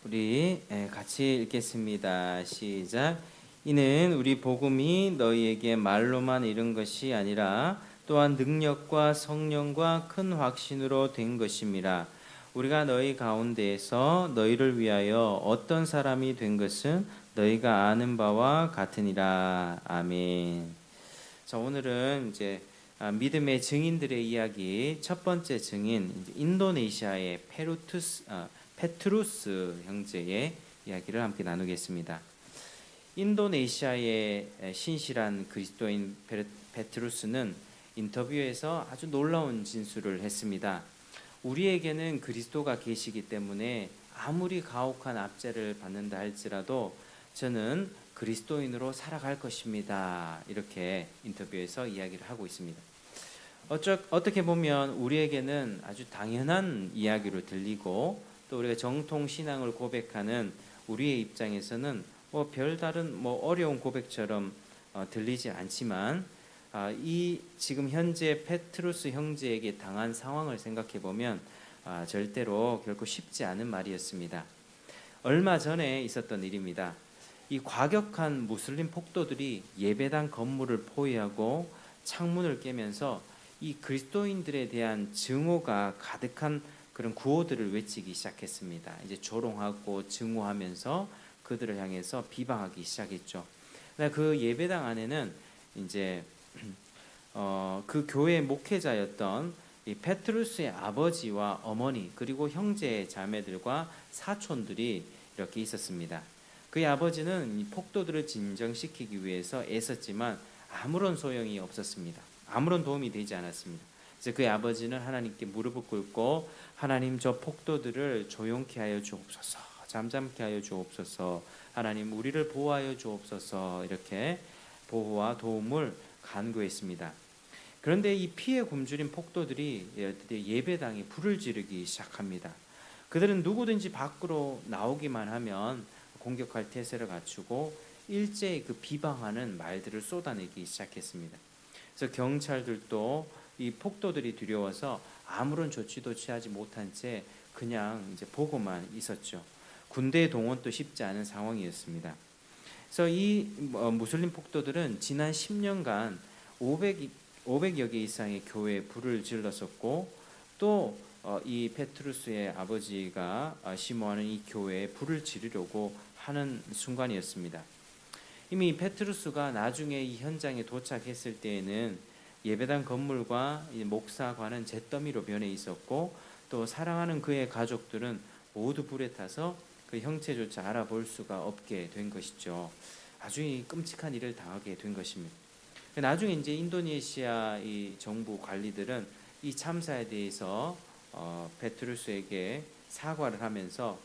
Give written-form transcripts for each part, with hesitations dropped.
우리 같이 읽겠습니다. 시작. 이는 우리 복음이 너희에게 말로만 이른 것이 아니라 또한 능력과 성령과 큰 확신으로 된 것임이라. 우리가 너희 가운데에서 너희를 위하여 어떤 사람이 된 것은 너희가 아는 바와 같으니라. 아멘. 자, 오늘은 이제 믿음의 증인들의 이야기 첫 번째 증인 인도네시아의 페트루스 형제의 이야기를 함께 나누겠습니다. 인도네시아의 신실한 그리스도인 페트루스는 인터뷰에서 아주 놀라운 진술을 했습니다. 우리에게는 그리스도가 계시기 때문에 아무리 가혹한 압제를 받는다 할지라도 저는 그리스도인으로 살아갈 것입니다. 이렇게 인터뷰에서 이야기를 하고 있습니다. 어떻게 보면 우리에게는 아주 당연한 이야기로 들리고 또 우리가 정통 신앙을 고백하는 우리의 입장에서는 별다른 어려운 고백처럼 들리지 않지만 이 지금 현재 페트루스 형제에게 당한 상황을 생각해 보면 절대로 결코 쉽지 않은 말이었습니다. 얼마 전에 있었던 일입니다. 이 과격한 무슬림 폭도들이 예배당 건물을 포위하고 창문을 깨면서 이 그리스도인들에 대한 증오가 가득한 그런 구호들을 외치기 시작했습니다. 이제 조롱하고 증오하면서 그들을 향해서 비방하기 시작했죠. 그 예배당 안에는 이제 그 교회 목회자였던 이 페트루스의 아버지와 어머니 그리고 형제 자매들과 사촌들이 이렇게 있었습니다. 그의 아버지는 이 폭도들을 진정시키기 위해서 애썼지만 아무런 소용이 없었습니다. 아무런 도움이 되지 않았습니다. 그래서 그의 아버지는 하나님께 무릎을 꿇고 하나님 저 폭도들을 조용케 하여 주옵소서, 잠잠케 하여 주옵소서, 하나님 우리를 보호하여 주옵소서 이렇게 보호와 도움을 간구했습니다. 그런데 이 피에 굶주린 폭도들이 예배당에 불을 지르기 시작합니다. 그들은 누구든지 밖으로 나오기만 하면 공격할 태세를 갖추고 일제히 그 비방하는 말들을 쏟아내기 시작했습니다. 그래서 경찰들도 이 폭도들이 두려워서 아무런 조치도 취하지 못한 채 그냥 이제 보고만 있었죠. 군대 동원도 쉽지 않은 상황이었습니다. 그래서 이 무슬림 폭도들은 지난 10년간 500여 개 이상의 교회에 불을 질렀었고 또 이 페트루스의 아버지가 심호하는 이 교회에 불을 지르려고 하는 순간이었습니다. 이미 페트루스가 나중에 이 현장에 도착했을 때에는 예배당 건물과 목사관은 잿더미로 변해 있었고 또 사랑하는 그의 가족들은 모두 불에 타서 그 형체조차 알아볼 수가 없게 된 것이죠. 아주 끔찍한 일을 당하게 된 것입니다. 나중에 이제 인도네시아 이 정부 관리들은 이 참사에 대해서 페트루스에게 사과를 하면서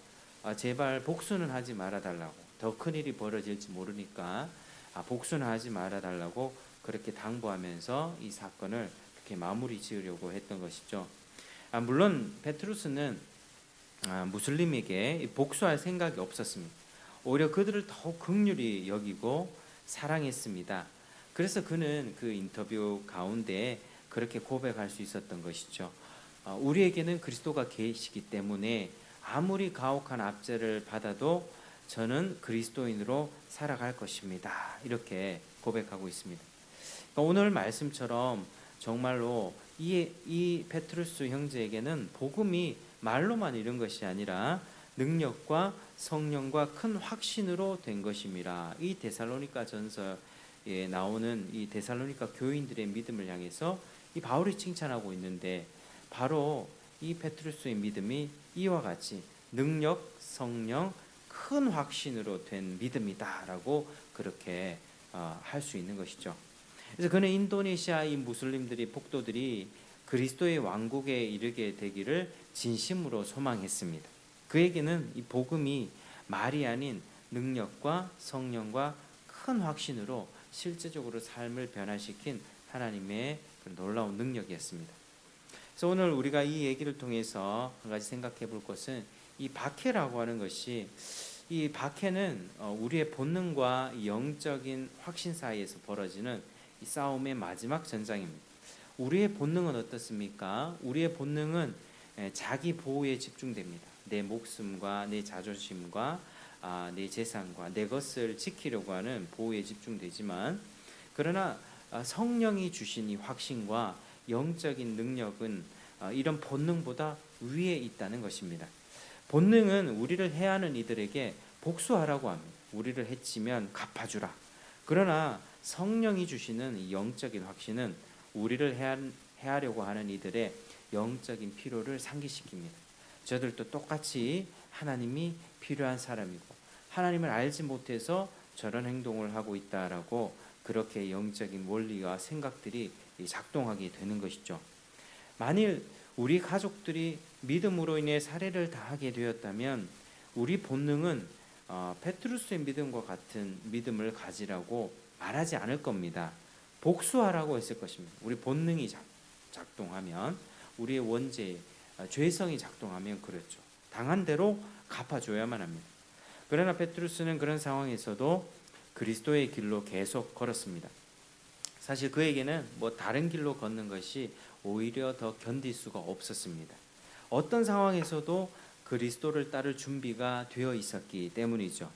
제발 복수는 하지 말아달라고, 더 큰 일이 벌어질지 모르니까 복수는 하지 말아달라고 그렇게 당부하면서 이 사건을 그렇게 마무리 지으려고 했던 것이죠. 물론 페트루스는 무슬림에게 복수할 생각이 없었습니다. 오히려 그들을 더욱 긍휼히 여기고 사랑했습니다. 그래서 그는 그 인터뷰 가운데 그렇게 고백할 수 있었던 것이죠. 우리에게는 그리스도가 계시기 때문에 아무리 가혹한 압제를 받아도 저는 그리스도인으로 살아갈 것입니다. 이렇게 고백하고 있습니다. 그러니까 오늘 말씀처럼 정말로 이 페트루스 형제에게는 복음이 말로만 이른 것이 아니라 능력과 성령과 큰 확신으로 된 것입니다. 이 데살로니가 전서에 나오는 이 데살로니가 교인들의 믿음을 향해서 이 바울이 칭찬하고 있는데 바로 이 페트루스의 믿음이 이와 같이 능력, 성령, 큰 확신으로 된 믿음이다라고 그렇게 할 수 있는 것이죠. 그래서 그는 인도네시아 이 무슬림들이 폭도들이 그리스도의 왕국에 이르게 되기를 진심으로 소망했습니다. 그에게는 이 복음이 말이 아닌 능력과 성령과 큰 확신으로 실제적으로 삶을 변화시킨 하나님의 놀라운 능력이었습니다. 그래서 오늘 우리가 이 얘기를 통해서 한 가지 생각해 볼 것은 이 박해라고 하는 것이 이 박해는 우리의 본능과 영적인 확신 사이에서 벌어지는 이 싸움의 마지막 전장입니다. 우리의 본능은 어떻습니까? 우리의 본능은 자기 보호에 집중됩니다. 내 목숨과 내 자존심과 내 재산과 내 것을 지키려고 하는 보호에 집중되지만, 그러나 성령이 주신 이 확신과 영적인 능력은 이런 본능보다 위에 있다는 것입니다. 본능은 우리를 해하는 이들에게 복수하라고 합니다. 우리를 해치면 갚아주라. 그러나 성령이 주시는 이 영적인 확신은 우리를 해하려고 하는 이들의 영적인 필요를 상기시킵니다. 저들도 똑같이 하나님이 필요한 사람이고 하나님을 알지 못해서 저런 행동을 하고 있다라고 그렇게 영적인 원리와 생각들이 작동하게 되는 것이죠. 만일 우리 가족들이 믿음으로 인해 살해를 당하게 되었다면 우리 본능은 페트루스의 믿음과 같은 믿음을 가지라고 말하지 않을 겁니다. 복수하라고 했을 것입니다. 우리 본능이 작동하면, 우리의 원죄, 죄성이 작동하면 그렇죠. 당한 대로 갚아줘야만 합니다. 그러나 페트루스는 그런 상황에서도 그리스도의 길로 계속 걸었습니다. 사실 그에게는 다른 길로 걷는 것이 오히려 더 견딜 수가 없었습니다. 어떤 상황에서도 그리스도를 따를 준비가 되어 있었기 때문이죠.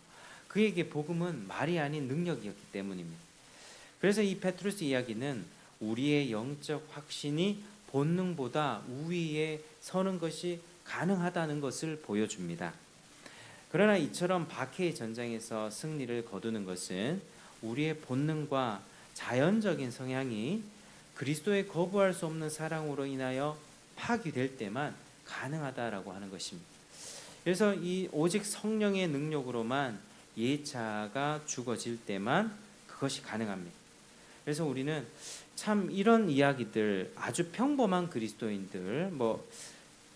그에게 복음은 말이 아닌 능력이었기 때문입니다. 그래서 이 페트루스 이야기는 우리의 영적 확신이 본능보다 우위에 서는 것이 가능하다는 것을 보여줍니다. 그러나 이처럼 박해의 전장에서 승리를 거두는 것은 우리의 본능과 자연적인 성향이 그리스도의 거부할 수 없는 사랑으로 인하여 파괴될 때만 가능하다라고 하는 것입니다. 그래서 이 오직 성령의 능력으로만 예차가 죽어질 때만 그것이 가능합니다. 그래서 우리는 참 이런 이야기들, 아주 평범한 그리스도인들,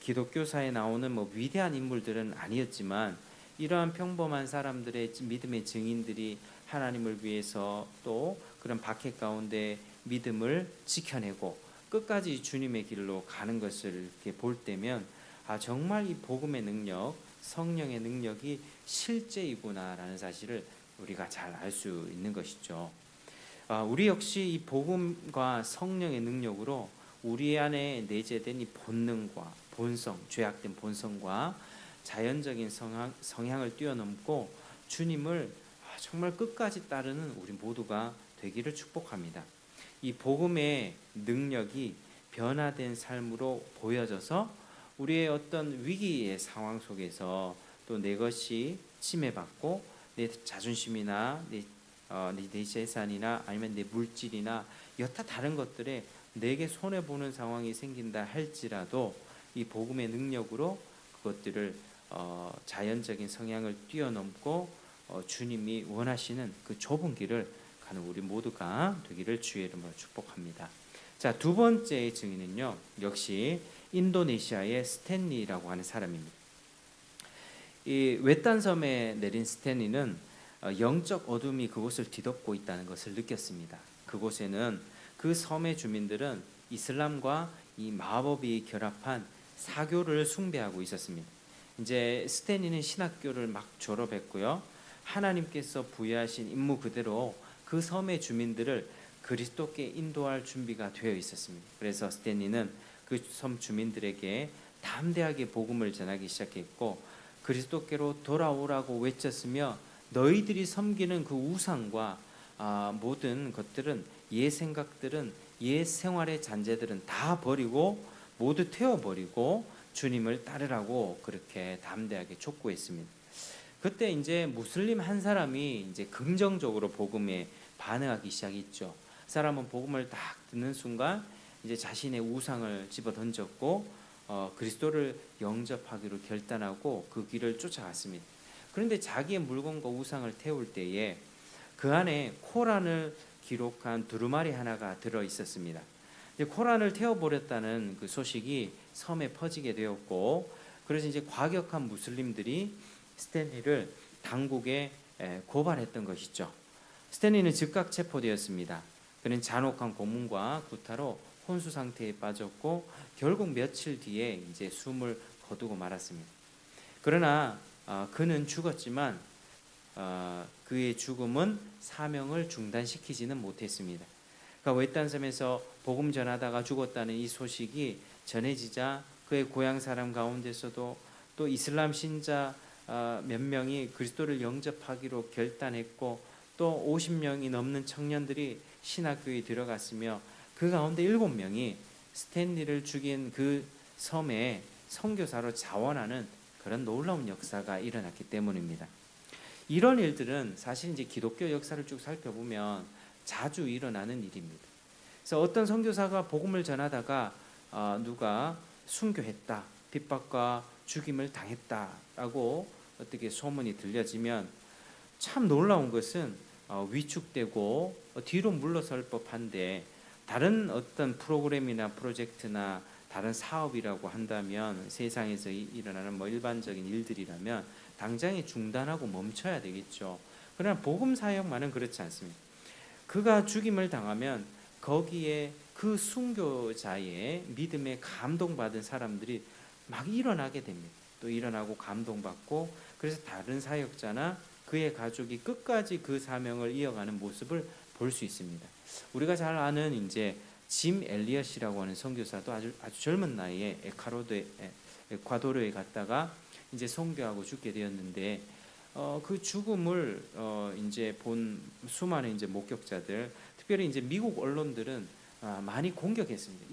기독교사에 나오는 위대한 인물들은 아니었지만 이러한 평범한 사람들의 믿음의 증인들이 하나님을 위해서 또 그런 박해 가운데 믿음을 지켜내고 끝까지 주님의 길로 가는 것을 이렇게 볼 때면 정말 이 복음의 능력, 성령의 능력이 실제이구나라는 사실을 우리가 잘 알 수 있는 것이죠. 우리 역시 이 복음과 성령의 능력으로 우리 안에 내재된 이 본능과 본성, 죄악된 본성과 자연적인 성향을 뛰어넘고 주님을 정말 끝까지 따르는 우리 모두가 되기를 축복합니다. 이 복음의 능력이 변화된 삶으로 보여져서 우리의 어떤 위기의 상황 속에서 또 내 것이 침해받고 내 자존심이나 내 재산이나 아니면 내 물질이나 여타 다른 것들에 내게 손해보는 상황이 생긴다 할지라도 이 복음의 능력으로 그것들을 자연적인 성향을 뛰어넘고 주님이 원하시는 그 좁은 길을 가는 우리 모두가 되기를 주의 이름으로 축복합니다. 자, 두 번째 증인은요, 역시 인도네시아의 스탠리라고 하는 사람입니다. 이 외딴 섬에 내린 스탠리는 영적 어둠이 그곳을 뒤덮고 있다는 것을 느꼈습니다. 그곳에는 그 섬의 주민들은 이슬람과 이 마법이 결합한 사교를 숭배하고 있었습니다. 이제 스탠리는 신학교를 막 졸업했고요. 하나님께서 부여하신 임무 그대로 그 섬의 주민들을 그리스도께 인도할 준비가 되어 있었습니다. 그래서 스탠리는 그 섬 주민들에게 담대하게 복음을 전하기 시작했고 그리스도께로 돌아오라고 외쳤으며 너희들이 섬기는 그 우상과 모든 것들은 옛 생각들은 옛 생활의 잔재들은 다 버리고 모두 태워버리고 주님을 따르라고 그렇게 담대하게 촉구했습니다. 그때 이제 무슬림 한 사람이 이제 긍정적으로 복음에 반응하기 시작했죠. 사람은 복음을 딱 듣는 순간 이제 자신의 우상을 집어 던졌고 그리스도를 영접하기로 결단하고 그 길을 쫓아갔습니다. 그런데 자기의 물건과 우상을 태울 때에 그 안에 코란을 기록한 두루마리 하나가 들어 있었습니다. 코란을 태워버렸다는 그 소식이 섬에 퍼지게 되었고, 그래서 이제 과격한 무슬림들이 스탠리를 당국에 고발했던 것이죠. 스탠리는 즉각 체포되었습니다. 그는 잔혹한 고문과 구타로 혼수 상태에 빠졌고 결국 며칠 뒤에 이제 숨을 거두고 말았습니다. 그러나 그는 죽었지만 그의 죽음은 사명을 중단시키지는 못했습니다. 그러니까 외딴 섬에서 복음 전하다가 죽었다는 이 소식이 전해지자 그의 고향 사람 가운데서도 또 이슬람 신자 몇 명이 그리스도를 영접하기로 결단했고 또 50명이 넘는 청년들이 신학교에 들어갔으며 그 가운데 7명이 스탠리를 죽인 그 섬에 선교사로 자원하는 그런 놀라운 역사가 일어났기 때문입니다. 이런 일들은 사실 이제 기독교 역사를 쭉 살펴보면 자주 일어나는 일입니다. 그래서 어떤 선교사가 복음을 전하다가 누가 순교했다, 핍박과 죽임을 당했다라고 어떻게 소문이 들려지면 참 놀라운 것은 위축되고 뒤로 물러설 법한데 다른 어떤 프로그램이나 프로젝트나 다른 사업이라고 한다면 세상에서 일어나는 일반적인 일들이라면 당장에 중단하고 멈춰야 되겠죠. 그러나 복음 사역만은 그렇지 않습니다. 그가 죽임을 당하면 거기에 그 순교자의 믿음에 감동받은 사람들이 막 일어나게 됩니다. 또 일어나고 감동받고 그래서 다른 사역자나 그의 가족이 끝까지 그 사명을 이어가는 모습을 볼 수 있습니다. 우리가 잘 아는 이제 짐 엘리엇이라고 하는 선교사도 아주 젊은 나이에 에콰도르에 갔다가 이제 선교하고 죽게 되었는데 그 죽음을 이제 본 수많은 이제 목격자들, 특별히 이제 미국 언론들은 많이 공격했습니다.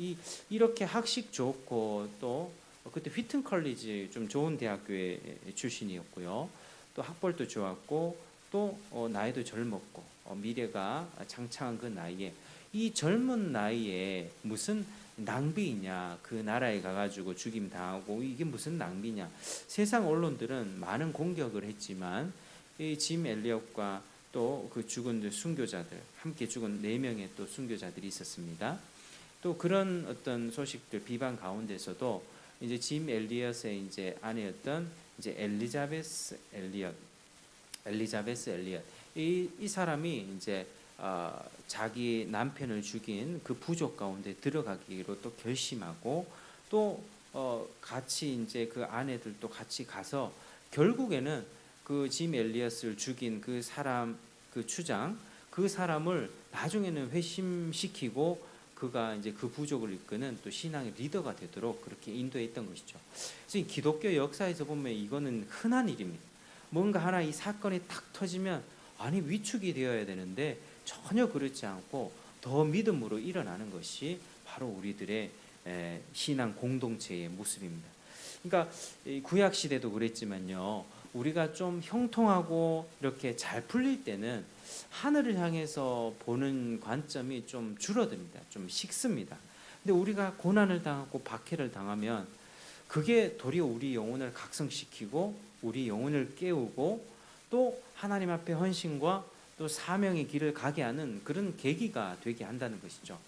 이렇게 학식 좋고 또 그때 휘튼 컬리지 좀 좋은 대학교의 출신이었고요. 또 학벌도 좋았고 또 나이도 젊었고 미래가 창창한 그 나이에 이 젊은 나이에 무슨 낭비냐, 그 나라에 가가지고 죽임 당하고 이게 무슨 낭비냐. 세상 언론들은 많은 공격을 했지만 이 짐 엘리엇과 또 그 죽은 순교자들, 함께 죽은 4명의 또 순교자들이 있었습니다. 또 그런 어떤 소식들 비방 가운데서도 이제 짐 엘리엇의 이제 아내였던 이제 엘리자베스 엘리엇 이 사람이 이제 자기 남편을 죽인 그 부족 가운데 들어가기로 또 결심하고 또 같이 이제 그 아내들도 같이 가서 결국에는 그 짐 엘리엇을 죽인 그 사람 그 추장 그 사람을 나중에는 회심시키고 그가 이제 그 부족을 이끄는 또 신앙의 리더가 되도록 그렇게 인도했던 것이죠. 그래서 기독교 역사에서 보면 이거는 흔한 일입니다. 뭔가 하나 이 사건이 탁 터지면 아니 위축이 되어야 되는데 전혀 그렇지 않고 더 믿음으로 일어나는 것이 바로 우리들의 신앙 공동체의 모습입니다. 그러니까 구약 시대도 그랬지만요. 우리가 좀 형통하고 이렇게 잘 풀릴 때는 하늘을 향해서 보는 관점이 좀 줄어듭니다. 좀 식습니다. 근데 우리가 고난을 당하고 박해를 당하면 그게 도리어 우리 영혼을 각성시키고 우리 영혼을 깨우고 또 하나님 앞에 헌신과 또 사명의 길을 가게 하는 그런 계기가 되게 한다는 것이죠.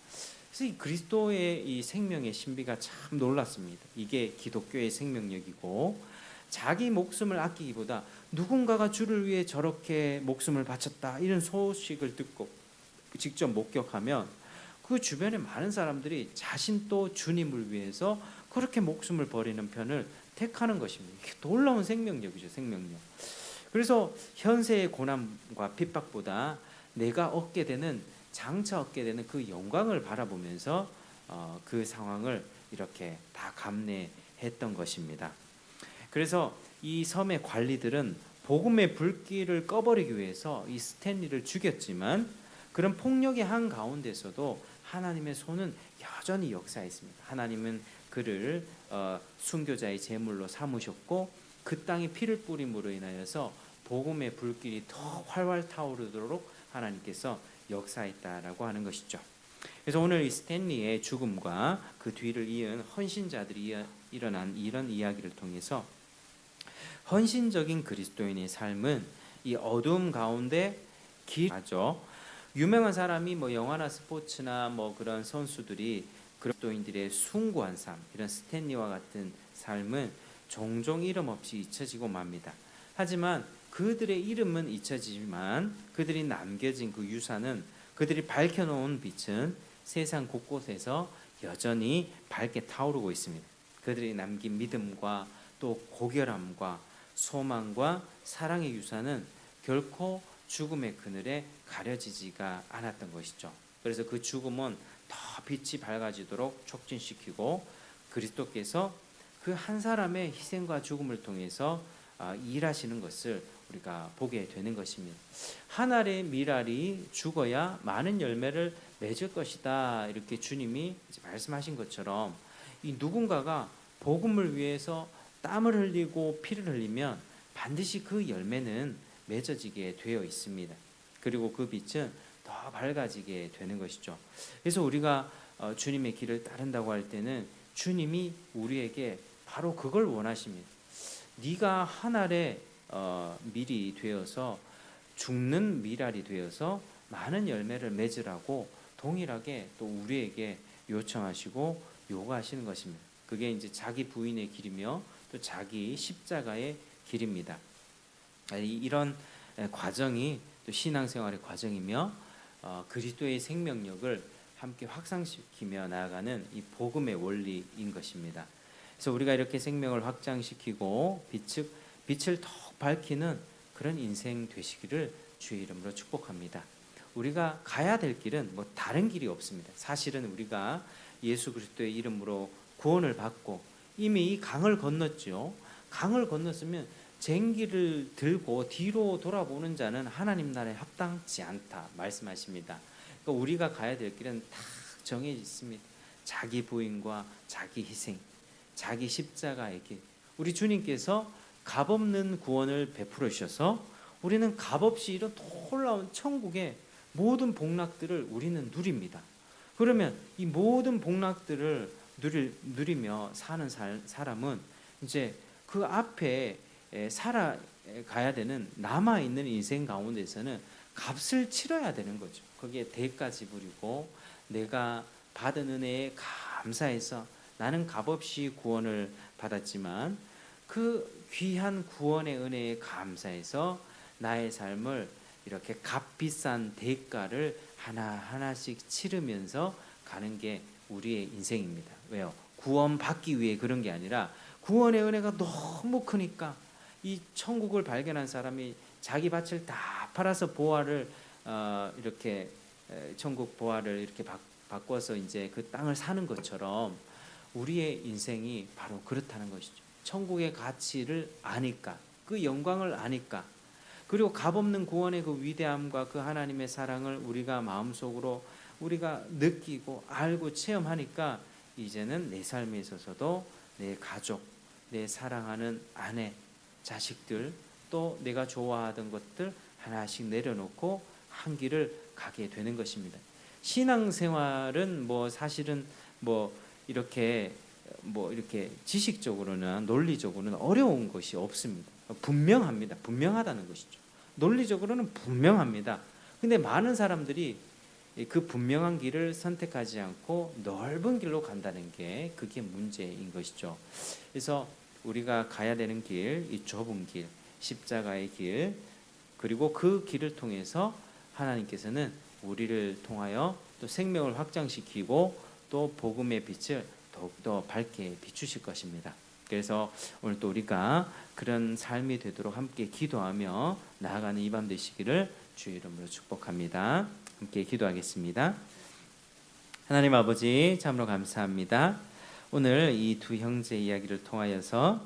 그래서 이 그리스도의 이 생명의 신비가 참 놀랐습니다. 이게 기독교의 생명력이고 자기 목숨을 아끼기보다 누군가가 주를 위해 저렇게 목숨을 바쳤다 이런 소식을 듣고 직접 목격하면 그 주변에 많은 사람들이 자신도 주님을 위해서 그렇게 목숨을 버리는 편을 택하는 것입니다. 이게 놀라운 생명력이죠, 생명력. 그래서 현세의 고난과 핍박보다 내가 얻게 되는 장차 얻게 되는 그 영광을 바라보면서 그 상황을 이렇게 다 감내했던 것입니다. 그래서 이 섬의 관리들은 복음의 불길을 꺼버리기 위해서 이 스탠리를 죽였지만 그런 폭력의 한 가운데서도 하나님의 손은 여전히 역사했습니다. 하나님은 그를 순교자의 제물로 삼으셨고 그 땅에 피를 뿌림으로 인하여서 복음의 불길이 더 활활 타오르도록 하나님께서 역사했다라고 하는 것이죠. 그래서 오늘 이 스탠리의 죽음과 그 뒤를 이은 헌신자들이 일어난 이런 이야기를 통해서 헌신적인 그리스도인의 삶은 이 어두움 가운데 길하죠. 유명한 사람이 영화나 스포츠나 그런 선수들이 그리스도인들의 숭고한 삶, 이런 스탠리와 같은 삶은 종종 이름 없이 잊혀지고 맙니다. 하지만 그들의 이름은 잊혀지지만 그들이 남겨진 그 유산은, 그들이 밝혀놓은 빛은 세상 곳곳에서 여전히 밝게 타오르고 있습니다. 그들이 남긴 믿음과 또 고결함과 소망과 사랑의 유산은 결코 죽음의 그늘에 가려지지가 않았던 것이죠. 그래서 그 죽음은 더 빛이 밝아지도록 촉진시키고 그리스도께서 그 한 사람의 희생과 죽음을 통해서 일하시는 것을 우리가 보게 되는 것입니다. 한 알의 밀알이 죽어야 많은 열매를 맺을 것이다. 이렇게 주님이 말씀하신 것처럼 이 누군가가 복음을 위해서 땀을 흘리고 피를 흘리면 반드시 그 열매는 맺어지게 되어 있습니다. 그리고 그 빛은 더 밝아지게 되는 것이죠. 그래서 우리가 주님의 길을 따른다고 할 때는 주님이 우리에게 바로 그걸 원하십니다. 네가 한 알의 밀이 되어서 죽는 밀알이 되어서 많은 열매를 맺으라고 동일하게 또 우리에게 요청하시고 요구하시는 것입니다. 그게 이제 자기 부인의 길이며 또 자기 십자가의 길입니다. 이런 과정이 또 신앙생활의 과정이며 그리스도의 생명력을 함께 확산시키며 나아가는 이 복음의 원리인 것입니다. 그래서 우리가 이렇게 생명을 확장시키고 빛을 더욱 밝히는 그런 인생 되시기를 주의 이름으로 축복합니다. 우리가 가야 될 길은 뭐 다른 길이 없습니다. 사실은 우리가 예수 그리스도의 이름으로 구원을 받고 이미 이 강을 건넜죠. 강을 건넜으면 쟁기를 들고 뒤로 돌아보는 자는 하나님 나라에 합당치 않다 말씀하십니다. 그러니까 우리가 가야 될 길은 다 정해져 있습니다. 자기 부인과 자기 희생, 자기 십자가의 길. 우리 주님께서 값없는 구원을 베풀어 주셔서 우리는 값없이 이런 놀라운 천국의 모든 복락들을 우리는 누립니다. 그러면 이 모든 복락들을 누리며 사는 사람은 이제 그 앞에 살아가야 되는 남아있는 인생 가운데서는 값을 치러야 되는 거죠. 거기에 대가 지불이고 내가 받은 은혜에 감사해서 나는 값없이 구원을 받았지만 그 귀한 구원의 은혜에 감사해서 나의 삶을 이렇게 값비싼 대가를 하나하나씩 치르면서 가는 게 우리의 인생입니다. 왜요? 구원받기 위해 그런 게 아니라 구원의 은혜가 너무 크니까 이 천국을 발견한 사람이 자기 밭을 다 팔아서 보화를 이렇게 천국 보화를 이렇게 바꿔서 이제 그 땅을 사는 것처럼 우리의 인생이 바로 그렇다는 것이죠. 천국의 가치를 아니까, 그 영광을 아니까, 그리고 값없는 구원의 그 위대함과 그 하나님의 사랑을 우리가 마음속으로 우리가 느끼고 알고 체험하니까 이제는 내 삶에 있어서도 내 가족, 내 사랑하는 아내, 자식들, 또 내가 좋아하던 것들 하나씩 내려놓고 한 길을 가게 되는 것입니다. 신앙생활은 사실은 이렇게 지식적으로나 논리적으로는 어려운 것이 없습니다. 분명합니다. 분명하다는 것이죠. 논리적으로는 분명합니다. 근데 많은 사람들이 그 분명한 길을 선택하지 않고 넓은 길로 간다는 게 그게 문제인 것이죠. 그래서 우리가 가야 되는 길, 이 좁은 길, 십자가의 길, 그리고 그 길을 통해서 하나님께서는 우리를 통하여 또 생명을 확장시키고 또 복음의 빛을 더욱더 밝게 비추실 것입니다. 그래서 오늘 또 우리가 그런 삶이 되도록 함께 기도하며 나아가는 이 밤 되시기를 주의 이름으로 축복합니다. 함께 기도하겠습니다. 하나님 아버지 참으로 감사합니다. 오늘 이 두 형제 이야기를 통하여서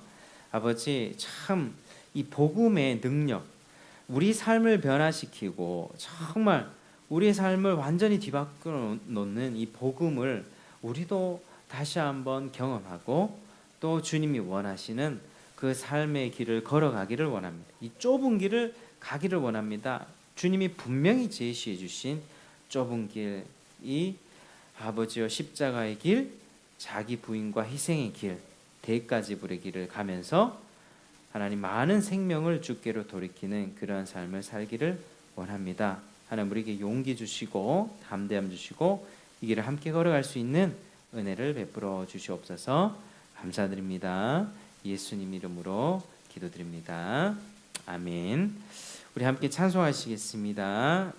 아버지 참 이 복음의 능력, 우리 삶을 변화시키고 정말 우리의 삶을 완전히 뒤바꿔 놓는 이 복음을 우리도 다시 한번 경험하고 또 주님이 원하시는 그 삶의 길을 걸어가기를 원합니다. 이 좁은 길을 가기를 원합니다. 주님이 분명히 제시해 주신 좁은 길, 이 아버지여 십자가의 길, 자기 부인과 희생의 길, 대가 지불의 길을 가면서 하나님 많은 생명을 주께로 돌이키는 그런 삶을 살기를 원합니다. 하나님 우리에게 용기 주시고 담대함 주시고 이 길을 함께 걸어갈 수 있는 은혜를 베풀어 주시옵소서. 감사드립니다. 예수님 이름으로 기도드립니다. 아멘. 우리 함께 찬송하시겠습니다.